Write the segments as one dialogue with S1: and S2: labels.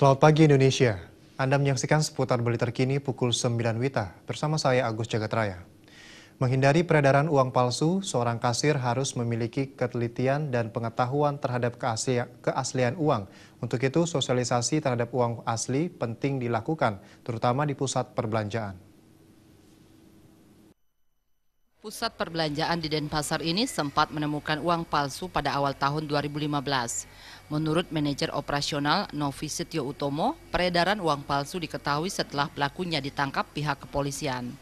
S1: Selamat pagi Indonesia. Anda menyaksikan seputar berita terkini pukul 9 WITA bersama saya Agus Jagatraya. Menghindari peredaran uang palsu, seorang kasir harus memiliki ketelitian dan pengetahuan terhadap keaslian uang. Untuk itu, sosialisasi terhadap uang asli penting dilakukan, terutama di pusat perbelanjaan.
S2: Pusat perbelanjaan di Denpasar ini sempat menemukan uang palsu pada awal tahun 2015. Menurut manajer operasional Novi Setio Utomo, peredaran uang palsu diketahui setelah pelakunya ditangkap pihak kepolisian.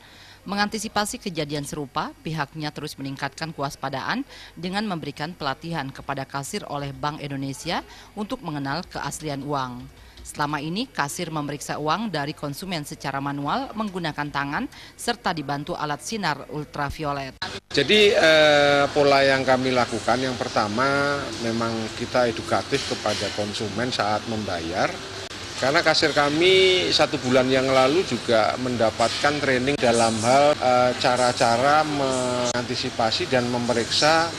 S2: Mengantisipasi kejadian serupa, pihaknya terus meningkatkan kewaspadaan dengan memberikan pelatihan kepada kasir oleh Bank Indonesia untuk mengenal keaslian uang. Selama ini, kasir memeriksa uang dari konsumen secara manual menggunakan tangan serta dibantu alat sinar ultraviolet.
S3: Jadi pola yang kami lakukan yang pertama memang kita edukatif kepada konsumen saat membayar. Karena kasir kami 1 bulan yang lalu juga mendapatkan training dalam hal cara-cara mengantisipasi dan memeriksa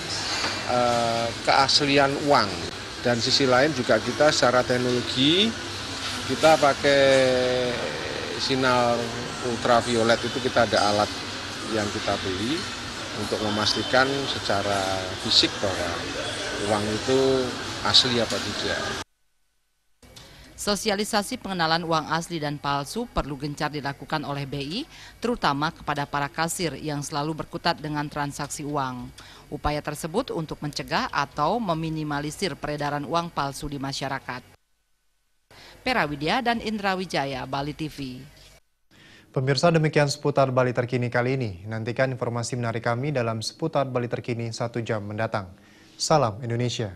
S3: keaslian uang. Dan sisi lain juga kita secara teknologi kita pakai sinar ultraviolet itu kita ada alat yang kita beli untuk memastikan secara fisik bahwa uang itu asli apa tidak.
S2: Sosialisasi pengenalan uang asli dan palsu perlu gencar dilakukan oleh BI, terutama kepada para kasir yang selalu berkutat dengan transaksi uang. Upaya tersebut untuk mencegah atau meminimalisir peredaran uang palsu di masyarakat. Pera Widya dan Indra Wijaya, Bali TV.
S1: Pemirsa, demikian seputar Bali terkini kali ini. Nantikan informasi menarik kami dalam seputar Bali terkini 1 jam mendatang. Salam Indonesia.